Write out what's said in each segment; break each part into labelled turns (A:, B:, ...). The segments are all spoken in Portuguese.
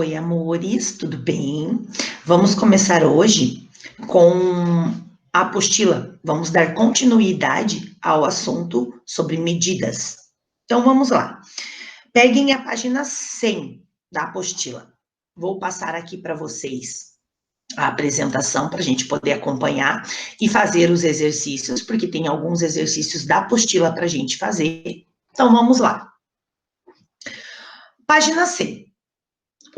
A: Oi, amores, tudo bem? Vamos começar hoje com a apostila. Vamos dar continuidade ao assunto sobre medidas. Então, vamos lá. Peguem a página 100 da apostila. Vou passar aqui para vocês a apresentação para a gente poder acompanhar e fazer os exercícios, porque tem alguns exercícios da apostila para a gente fazer. Então, vamos lá. Página 100.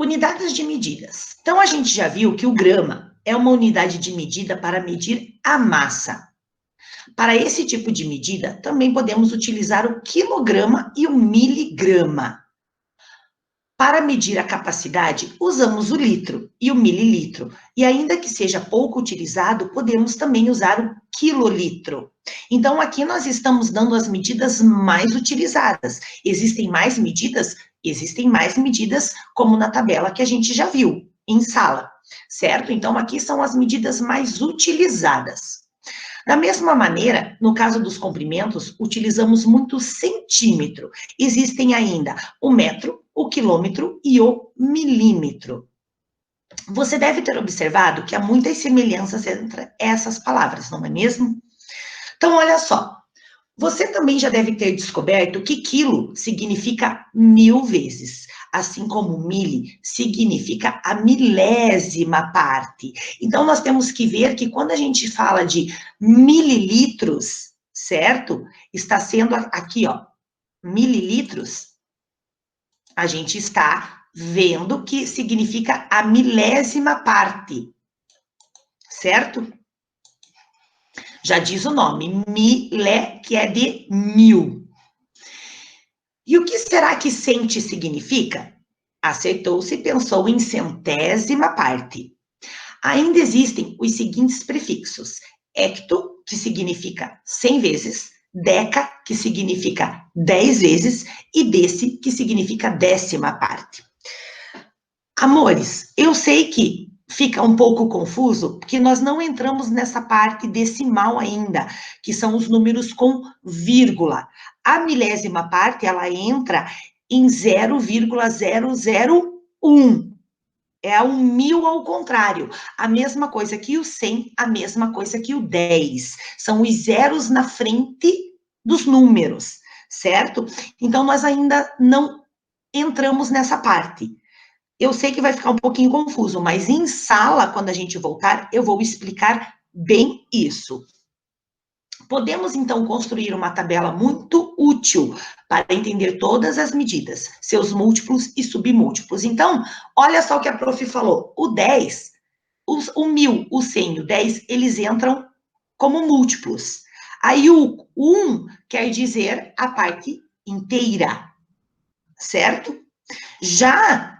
A: Unidades de medidas. Então, a gente já viu que o grama é uma unidade de medida para medir a massa. Para esse tipo de medida, também podemos utilizar o quilograma e o miligrama. Para medir a capacidade, usamos o litro e o mililitro. E ainda que seja pouco utilizado, podemos também usar o quilolitro. Então, aqui nós estamos dando as medidas mais utilizadas. Existem mais medidas? Existem mais medidas, como na tabela que a gente já viu, em sala, certo? Então, aqui são as medidas mais utilizadas. Da mesma maneira, no caso dos comprimentos, utilizamos muito o centímetro. Existem ainda o metro, o quilômetro e o milímetro. Você deve ter observado que há muitas semelhanças entre essas palavras, não é mesmo? Então, olha só. Você também já deve ter descoberto que quilo significa 1000 vezes, assim como mili significa a milésima parte. Então, nós temos que ver que quando a gente fala de mililitros, certo? Está sendo aqui, ó, mililitros, a gente está vendo que significa a milésima parte, certo? Já diz o nome, milé, que é de 1000. E o que será que cente significa? Acertou-se e pensou em centésima parte. Ainda existem os seguintes prefixos: hecto, que significa 100 vezes, deca, que significa 10 vezes, e desse, que significa décima parte. Amores, eu sei que fica um pouco confuso, porque nós não entramos nessa parte decimal ainda, que são os números com vírgula. A milésima parte, ela entra em 0,001. É o 1000 ao contrário. A mesma coisa que o 100, a mesma coisa que o 10. São os zeros na frente dos números, certo? Então, nós ainda não entramos nessa parte. Eu sei que vai ficar um pouquinho confuso, mas em sala, quando a gente voltar, eu vou explicar bem isso. Podemos, então, construir uma tabela muito útil para entender todas as medidas, seus múltiplos e submúltiplos. Então, olha só o que a prof falou. O 10, o 1000, o 100 e o 10, eles entram como múltiplos. Aí o 1 quer dizer a parte inteira, certo? Já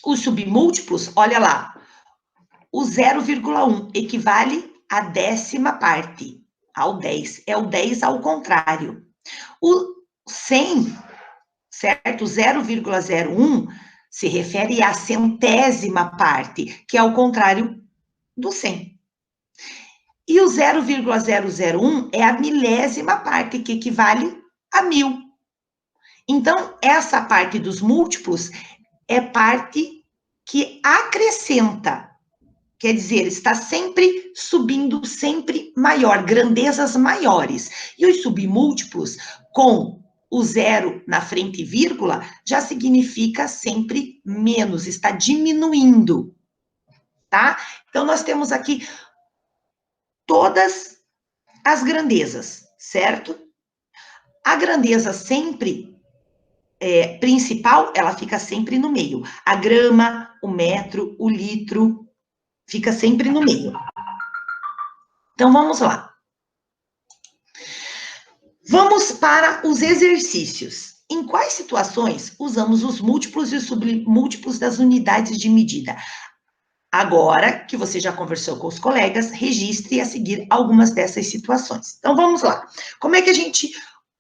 A: os submúltiplos, olha lá, o 0,1 equivale à décima parte, ao 10. É o 10 ao contrário. O 100, certo? 0,01 se refere à centésima parte, que é ao contrário do 100. E o 0,001 é a milésima parte, que equivale a 1000. Então, essa parte dos múltiplos é parte que acrescenta. Quer dizer, está sempre subindo, sempre maior, grandezas maiores. E os submúltiplos, com o zero na frente, vírgula, já significa sempre menos, está diminuindo, tá? Então, nós temos aqui todas as grandezas, certo? A grandeza sempre principal, ela fica sempre no meio. A grama, o metro, o litro, fica sempre no meio. Então, vamos lá. Vamos para os exercícios. Em quais situações usamos os múltiplos e os submúltiplos das unidades de medida? Agora que você já conversou com os colegas, registre a seguir algumas dessas situações. Então, vamos lá. Como é que a gente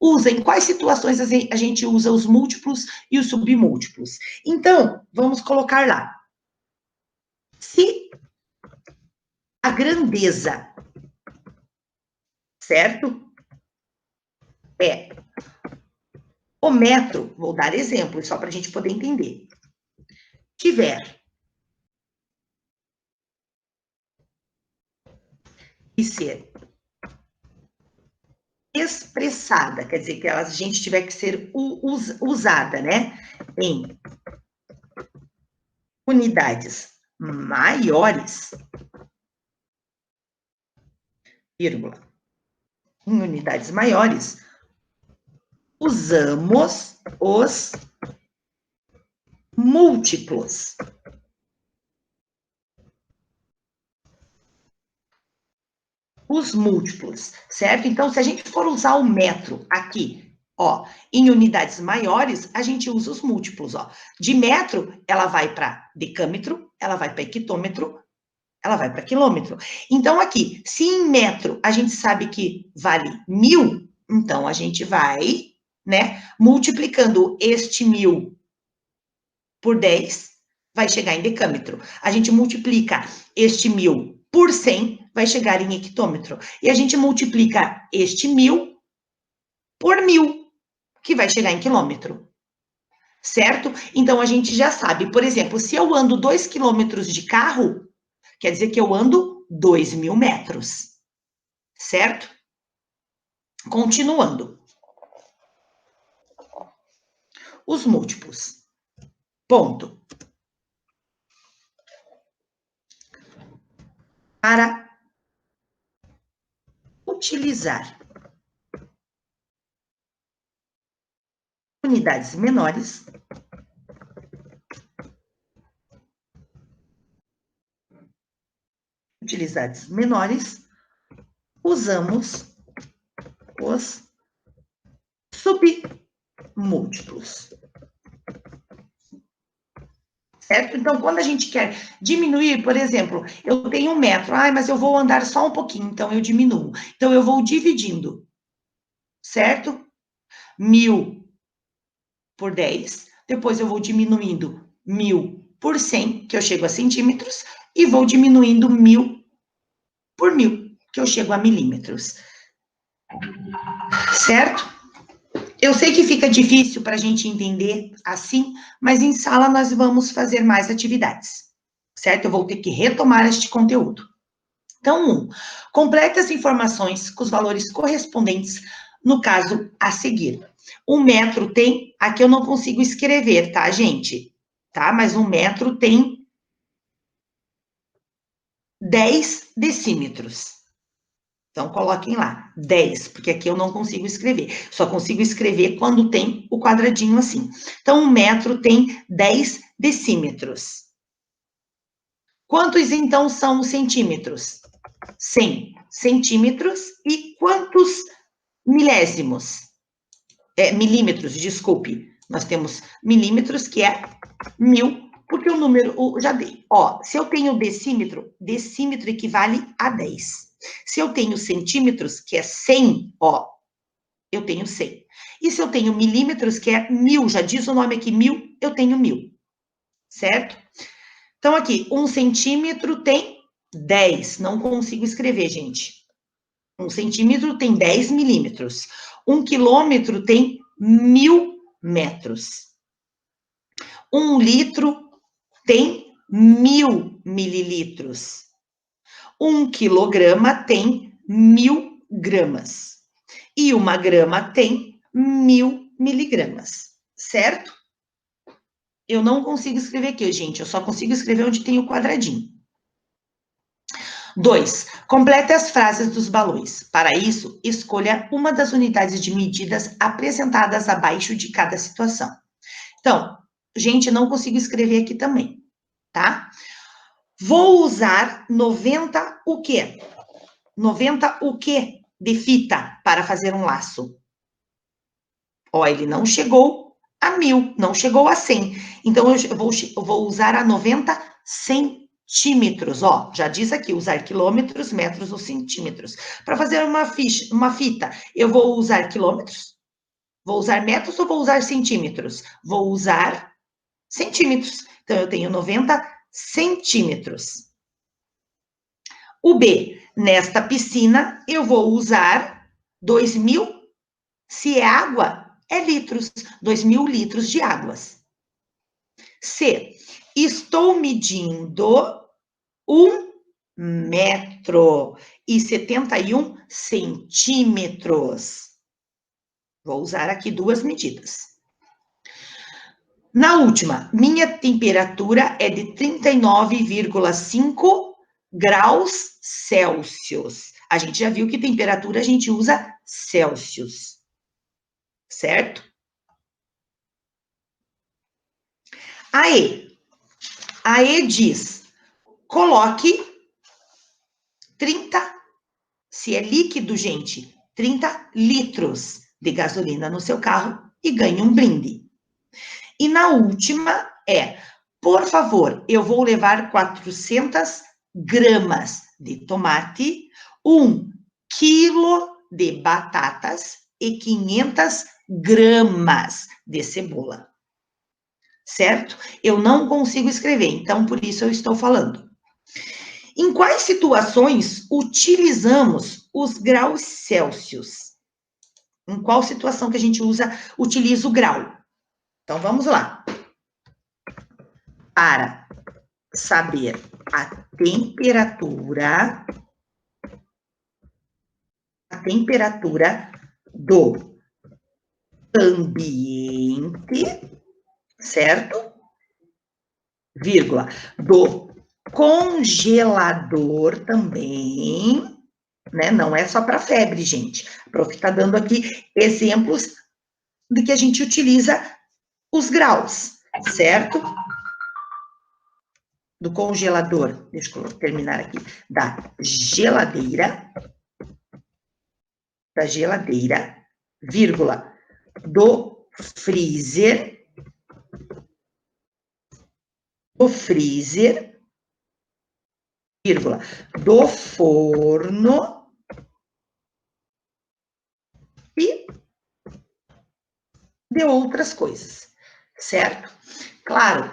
A: usa, em quais situações a gente usa os múltiplos e os submúltiplos? Então, vamos colocar lá. Se a grandeza, certo? É o metro, vou dar exemplos só para a gente poder entender. tiver que ser expressada, quer dizer, que a gente tiver que ser usada, né, em unidades maiores, vírgula, em unidades maiores, usamos os múltiplos. Os múltiplos, certo? Então, se a gente for usar o metro aqui, ó, em unidades maiores, a gente usa os múltiplos, ó. De metro, ela vai para decâmetro, ela vai para hectômetro, ela vai para quilômetro. Então, aqui, se em metro a gente sabe que vale 1000, então a gente vai, né, multiplicando este 1000 por 10, vai chegar em decâmetro. A gente multiplica este 1000 por 100, vai chegar em hectômetro. E a gente multiplica este 1000 por 1000, que vai chegar em quilômetro. Certo? Então, a gente já sabe, por exemplo, se eu ando 2 quilômetros de carro, quer dizer que eu ando 2.000 metros. Certo? Continuando. Os múltiplos. Ponto. Para utilizar unidades menores, usamos os submúltiplos. Certo? Então, quando a gente quer diminuir, por exemplo, eu tenho 1 metro, mas eu vou andar só um pouquinho, então eu diminuo. Então, eu vou dividindo, certo? 1000 por 10, depois eu vou diminuindo 1000 por 100, que eu chego a centímetros, e vou diminuindo 1000 por 1000, que eu chego a milímetros. Certo? Eu sei que fica difícil para a gente entender assim, mas em sala nós vamos fazer mais atividades, certo? Eu vou ter que retomar este conteúdo. Então, complete as informações com os valores correspondentes no caso a seguir. 1 metro tem, aqui eu não consigo escrever, tá, gente? Tá? Mas 1 metro tem 10 decímetros. Então, coloquem lá, 10, porque aqui eu não consigo escrever. Só consigo escrever quando tem o quadradinho assim. Então, 1 metro tem 10 decímetros. Quantos, então, são os centímetros? 100 centímetros. E quantos milésimos? Milímetros, desculpe. Nós temos milímetros, que é 1000, porque o número, já dei. Ó, se eu tenho decímetro, decímetro equivale a 10. Se eu tenho centímetros, que é 100, ó, eu tenho 100. E se eu tenho milímetros, que é 1000, já diz o nome aqui, 1000, eu tenho 1000. Certo? Então, aqui, 1 centímetro tem 10. Não consigo escrever, gente. 1 centímetro tem 10 milímetros. 1 quilômetro tem 1000 metros. 1 litro tem 1000 mililitros. 1 quilograma tem 1000 gramas. E 1 grama tem 1000 miligramas, certo? Eu não consigo escrever aqui, gente, eu só consigo escrever onde tem o quadradinho. 2. Complete as frases dos balões. Para isso, escolha uma das unidades de medidas apresentadas abaixo de cada situação. Então, gente, não consigo escrever aqui também, tá? Vou usar 90 o quê? 90 o quê de fita para fazer um laço? Ó, ele não chegou a 1000, não chegou a 100. Então, eu vou usar a 90 centímetros. Ó, já diz aqui, usar quilômetros, metros ou centímetros. Para fazer uma fita, eu vou usar quilômetros? Vou usar metros ou vou usar centímetros? Vou usar centímetros. Então, eu tenho 90 centímetros. O B, nesta piscina, eu vou usar 2000, se é água, é litros, 2000 litros de águas. C, Estou medindo 1,71 centímetros. Vou usar aqui duas medidas. Na última, minha temperatura é de 39,5 graus Celsius. A gente já viu que temperatura a gente usa Celsius, certo? A E diz, coloque 30, se é líquido, gente, 30 litros de gasolina no seu carro e ganhe um brinde. E na última por favor, eu vou levar 400 gramas de tomate, 1 quilo de batatas e 500 gramas de cebola. Certo? Eu não consigo escrever, então por isso eu estou falando. Em quais situações utilizamos os graus Celsius? Em qual situação que a gente utiliza o grau? Então, vamos lá. Para saber a temperatura do ambiente, certo? Vírgula, do congelador também, né? Não é só para febre, gente. A prof está dando aqui exemplos de que a gente utiliza os graus, certo? Do congelador, deixa eu terminar aqui, da geladeira, vírgula, do freezer, vírgula, do forno e de outras coisas, certo? Claro,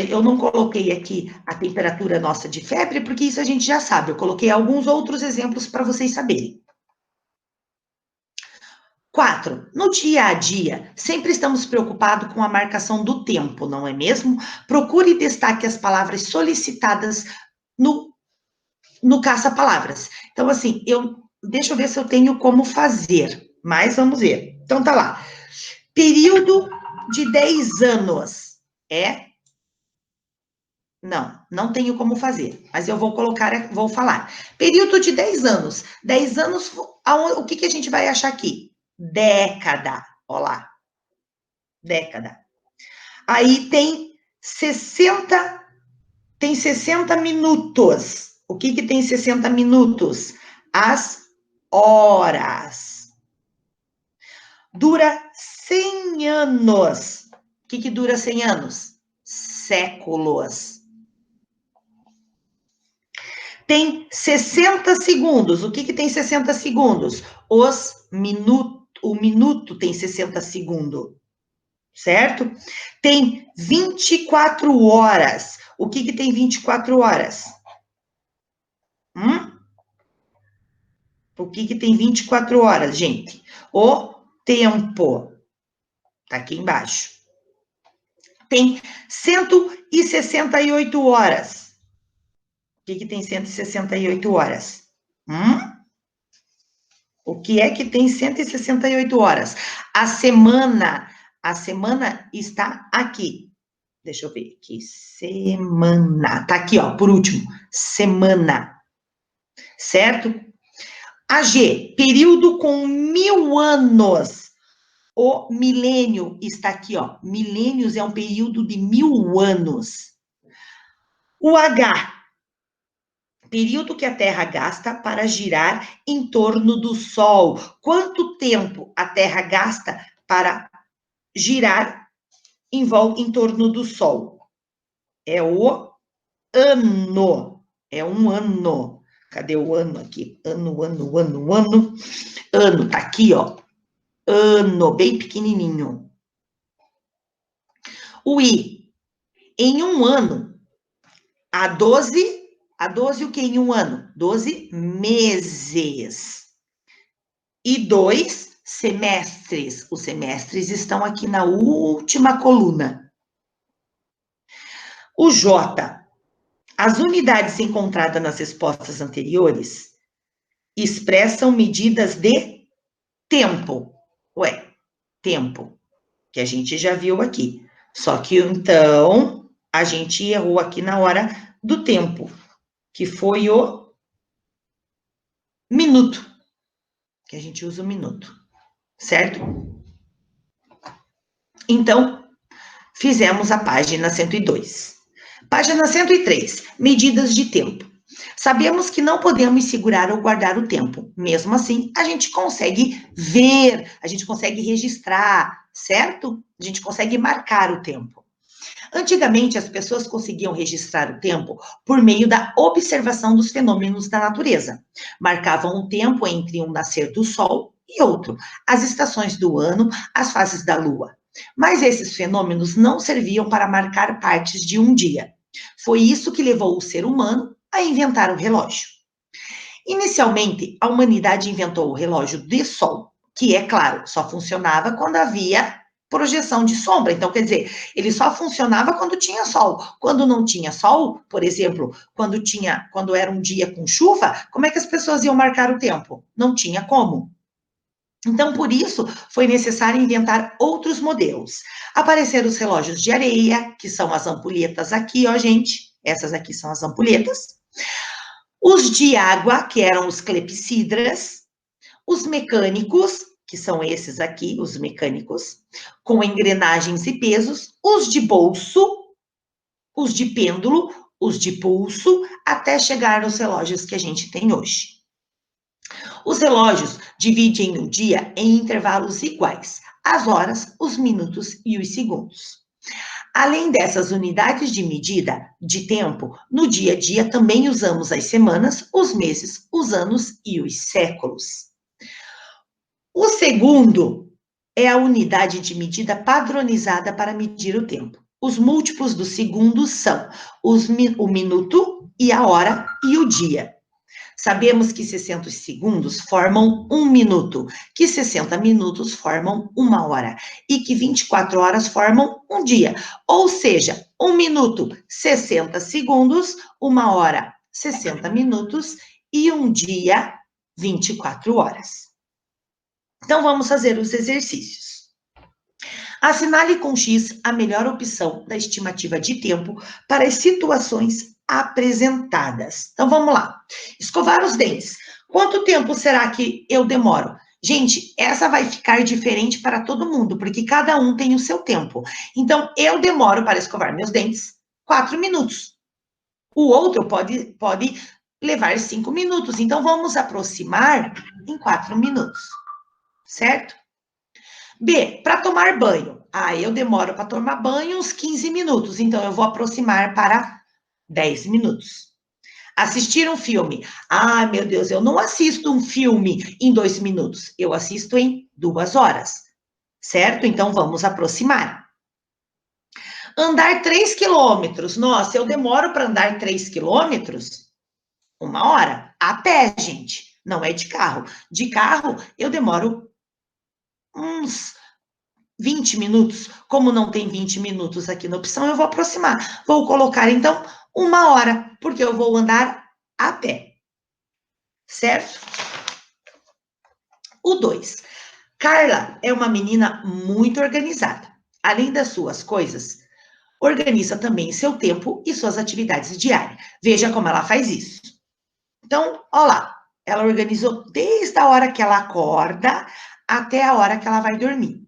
A: eu não coloquei aqui a temperatura nossa de febre, porque isso a gente já sabe, eu coloquei alguns outros exemplos para vocês saberem. 4. No dia a dia, sempre estamos preocupados com a marcação do tempo, não é mesmo? Procure e destaque as palavras solicitadas no caça-palavras. Então, assim, deixa eu ver se eu tenho como fazer, mas vamos ver. Então, tá lá. Período de 10 anos. Não tenho como fazer, mas eu vou falar. Período de 10 anos. 10 anos, o que a gente vai achar aqui? Década, ó lá. Década. Aí tem 60 minutos. O que tem 60 minutos? As horas. Dura 100 anos. O que dura 100 anos? Séculos. Tem 60 segundos. O que tem 60 segundos? O minuto tem 60 segundos. Certo? Tem 24 horas. O que tem 24 horas? O que tem 24 horas, gente? O tempo. Tá aqui embaixo. Tem 168 horas. O que tem 168 horas? O que é que tem 168 horas? A semana está aqui. Deixa eu ver aqui. Semana. Tá aqui, ó, por último. Semana. Certo? A G, período com 1000 anos. O milênio está aqui, ó. Milênios é um período de 1000 anos. O H, período que a Terra gasta para girar em torno do Sol. Quanto tempo a Terra gasta para girar em torno do Sol? É o ano. É um ano. Cadê o ano aqui? Ano. Ano, tá aqui, ó. Ano, bem pequenininho. O I, em um ano, há 12 o que em um ano? 12 meses. E 2 semestres. Os semestres estão aqui na última coluna. O J, as unidades encontradas nas respostas anteriores expressam medidas de tempo. Ué, tempo, que a gente já viu aqui. Só que, então, a gente errou aqui na hora do tempo, que foi o minuto, que a gente usa o minuto, certo? Então, fizemos a página 102. Página 103, medidas de tempo. Sabemos que não podemos segurar ou guardar o tempo. Mesmo assim, a gente consegue ver, a gente consegue registrar, certo? A gente consegue marcar o tempo. Antigamente, as pessoas conseguiam registrar o tempo por meio da observação dos fenômenos da natureza. Marcavam um tempo entre um nascer do sol e outro, as estações do ano, as fases da lua. Mas esses fenômenos não serviam para marcar partes de um dia. Foi isso que levou o ser humano a inventar o relógio. Inicialmente, a humanidade inventou o relógio de sol, que, é claro, só funcionava quando havia projeção de sombra. Então, quer dizer, ele só funcionava quando tinha sol. Quando não tinha sol, por exemplo, quando era um dia com chuva, como é que as pessoas iam marcar o tempo? Não tinha como. Então, por isso, foi necessário inventar outros modelos. Apareceram os relógios de areia, que são as ampulhetas aqui, ó, gente. Essas aqui são as ampulhetas. Os de água, que eram os clepsidras. Os mecânicos, que são esses aqui, os mecânicos, com engrenagens e pesos. Os de bolso, os de pêndulo, os de pulso, até chegar nos relógios que a gente tem hoje. Os relógios dividem o dia em intervalos iguais, as horas, os minutos e os segundos. Além dessas unidades de medida de tempo, no dia a dia também usamos as semanas, os meses, os anos e os séculos. O segundo é a unidade de medida padronizada para medir o tempo. Os múltiplos do segundo são o minuto e a hora e o dia. Sabemos que 60 segundos formam um minuto, que 60 minutos formam uma hora e que 24 horas formam um dia. Ou seja, um minuto, 60 segundos, uma hora, 60 minutos e um dia, 24 horas. Então, vamos fazer os exercícios. Assinale com X a melhor opção da estimativa de tempo para as situações apresentadas. Então, vamos lá. Escovar os dentes. Quanto tempo será que eu demoro? Gente, essa vai ficar diferente para todo mundo, porque cada um tem o seu tempo. Então, eu demoro para escovar meus dentes 4 minutos. O outro pode levar 5 minutos. Então, vamos aproximar em 4 minutos. Certo? B, para tomar banho. Eu demoro para tomar banho uns 15 minutos, então eu vou aproximar para 10 minutos. Assistir um filme. Meu Deus, eu não assisto um filme em 2 minutos, eu assisto em 2 horas, certo? Então vamos aproximar. Andar 3 quilômetros. Nossa, eu demoro para andar 3 quilômetros? 1 hora. A pé, gente, não é de carro. De carro, eu demoro uns 20 minutos. Como não tem 20 minutos aqui na opção, eu vou aproximar. Vou colocar, então, 1 hora, porque eu vou andar a pé. Certo? O 2. Carla é uma menina muito organizada. Além das suas coisas, organiza também seu tempo e suas atividades diárias. Veja como ela faz isso. Então, olha lá. Ela organizou desde a hora que ela acorda até a hora que ela vai dormir.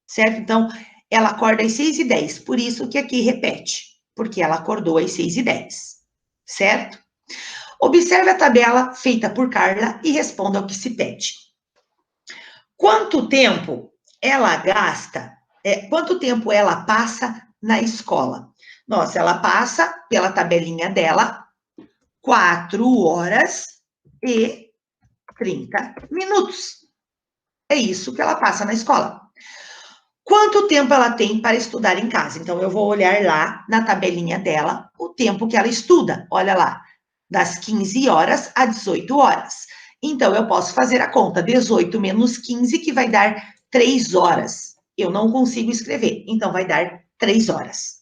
A: Certo? Então, ela acorda às 6h10, por isso que aqui repete, porque ela acordou às 6h10, certo? Observe a tabela feita por Carla e responda ao que se pede. Quanto tempo ela gasta, quanto tempo ela passa na escola? Nossa, ela passa, pela tabelinha dela, 4 horas e 30 minutos. É isso que ela passa na escola. Quanto tempo ela tem para estudar em casa? Então, eu vou olhar lá na tabelinha dela o tempo que ela estuda. Olha lá, das 15 horas às 18 horas. Então, eu posso fazer a conta, 18 menos 15, que vai dar 3 horas. Eu não consigo escrever, então vai dar 3 horas.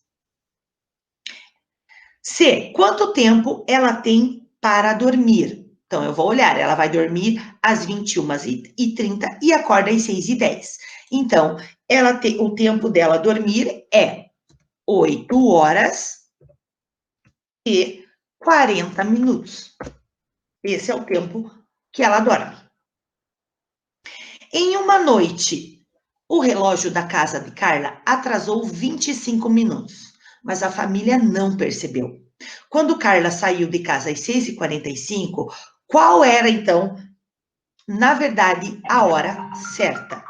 A: C, quanto tempo ela tem para dormir? Então, eu vou olhar, ela vai dormir às 21h30 e acorda às 6h10. Então, o tempo dela dormir é 8 horas e 40 minutos. Esse é o tempo que ela dorme. Em uma noite, o relógio da casa de Carla atrasou 25 minutos, mas a família não percebeu. Quando Carla saiu de casa às 6h45, qual era, então, na verdade, a hora certa?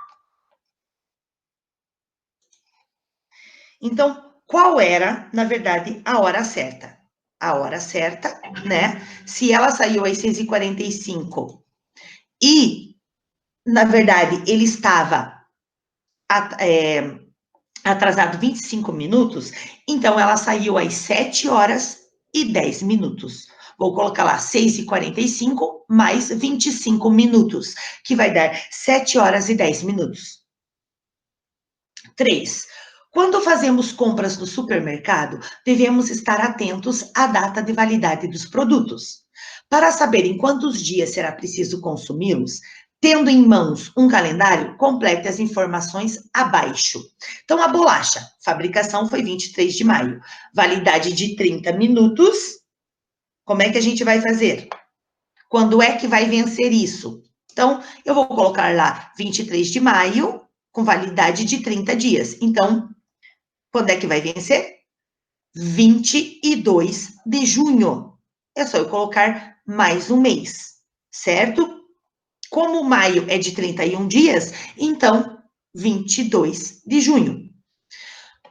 A: Então, qual era, na verdade, a hora certa? A hora certa, né? Se ela saiu às 6h45 e, na verdade, ele estava atrasado 25 minutos, então ela saiu às 7h10. Vou colocar lá 6h45 mais 25 minutos, que vai dar 7h10. 3. Quando fazemos compras no supermercado, devemos estar atentos à data de validade dos produtos. Para saber em quantos dias será preciso consumi-los, tendo em mãos um calendário, complete as informações abaixo. Então, a bolacha, fabricação foi 23 de maio, validade de 30 minutos. Como é que a gente vai fazer? Quando é que vai vencer isso? Então, eu vou colocar lá 23 de maio, com validade de 30 dias. Então, quando é que vai vencer? 22 de junho. É só eu colocar mais um mês, certo? Como maio é de 31 dias, então 22 de junho.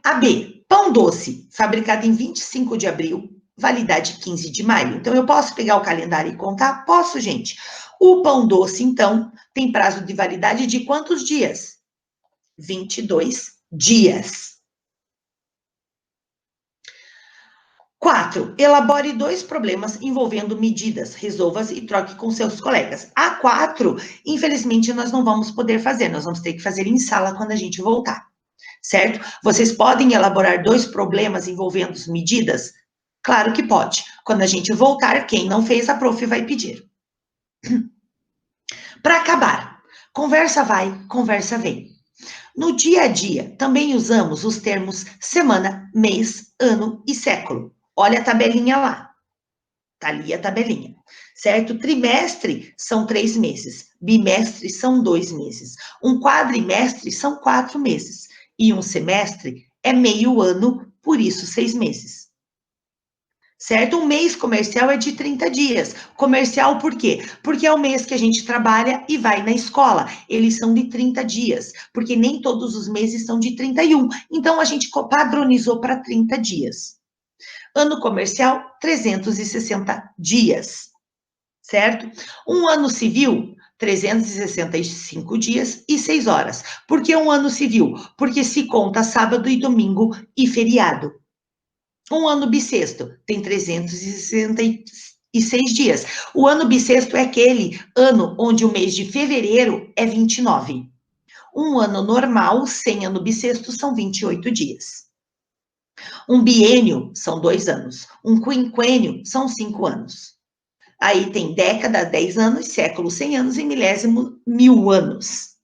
A: A B, pão doce, fabricado em 25 de abril, validade 15 de maio. Então, eu posso pegar o calendário e contar? Posso, gente. O pão doce, então, tem prazo de validade de quantos dias? 22 dias. 4. Elabore 2 problemas envolvendo medidas, resolva-as e troque com seus colegas. A 4, infelizmente, nós não vamos poder fazer, nós vamos ter que fazer em sala quando a gente voltar, certo? Vocês podem elaborar 2 problemas envolvendo medidas? Claro que pode. Quando a gente voltar, quem não fez, a prof vai pedir. Para acabar, conversa vai, conversa vem. No dia a dia, também usamos os termos semana, mês, ano e século. Olha a tabelinha lá. Tá ali a tabelinha, certo? Trimestre são 3 meses, bimestre são 2 meses, um quadrimestre são 4 meses, e um semestre é meio ano, por isso 6 meses. Certo? Um mês comercial é de 30 dias. Comercial por quê? Porque é o mês que a gente trabalha e vai na escola. Eles são de 30 dias, porque nem todos os meses são de 31. Então, a gente padronizou para 30 dias. Ano comercial, 360 dias, certo? Um ano civil, 365 dias e 6 horas. Por que um ano civil? Porque se conta sábado e domingo e feriado. Um ano bissexto tem 366 dias. O ano bissexto é aquele ano onde o mês de fevereiro é 29. Um ano normal, sem ano bissexto, são 28 dias. Um biênio são 2 anos. Um quinquênio são 5 anos. Aí tem década, 10 anos, século, 100 anos e milésimo, 1000 anos.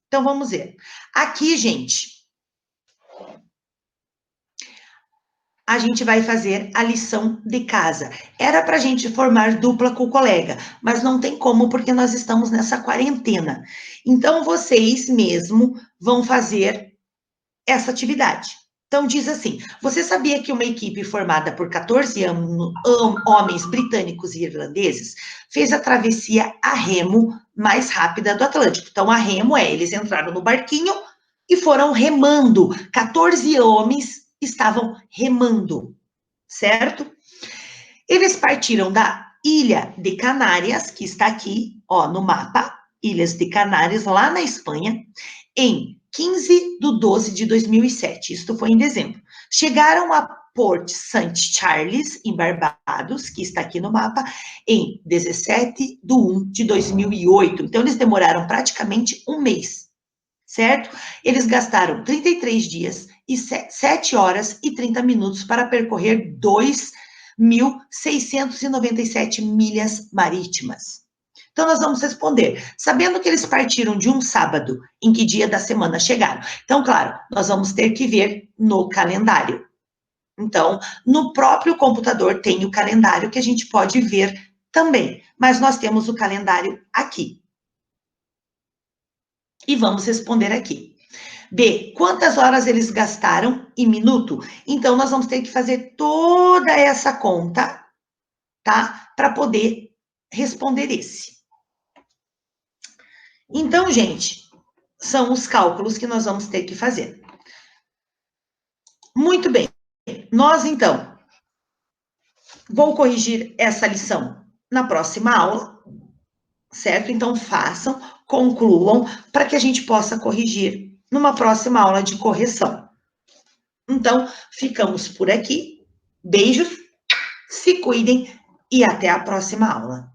A: Então, vamos ver. Aqui, gente, a gente vai fazer a lição de casa. Era para a gente formar dupla com o colega, mas não tem como, porque nós estamos nessa quarentena. Então, vocês mesmo vão fazer essa atividade. Então, diz assim: você sabia que uma equipe formada por 14 homens britânicos e irlandeses fez a travessia a remo mais rápida do Atlântico? Então, a remo eles entraram no barquinho e foram remando. 14 homens estavam remando, certo? Eles partiram da Ilha de Canárias, que está aqui, ó, no mapa, Ilhas de Canárias, lá na Espanha, em 15 de 12 de 2007. Isto foi em dezembro. Chegaram a Port St. Charles, em Barbados, que está aqui no mapa, em 17 de 1 de 2008. Então, eles demoraram praticamente um mês, certo? Eles gastaram 33 dias e 7 horas e 30 minutos para percorrer 1.697 milhas marítimas. Então, nós vamos responder, sabendo que eles partiram de um sábado, em que dia da semana chegaram. Então, claro, nós vamos ter que ver no calendário. Então, no próprio computador tem o calendário que a gente pode ver também, mas nós temos o calendário aqui. E vamos responder aqui. B, quantas horas eles gastaram em minuto? Então, nós vamos ter que fazer toda essa conta, tá? Para poder responder esse. Então, gente, são os cálculos que nós vamos ter que fazer. Muito bem. Nós, então, vou corrigir essa lição na próxima aula, certo? Então, façam, concluam, para que a gente possa corrigir numa próxima aula de correção. Então, ficamos por aqui. Beijos, se cuidem e até a próxima aula.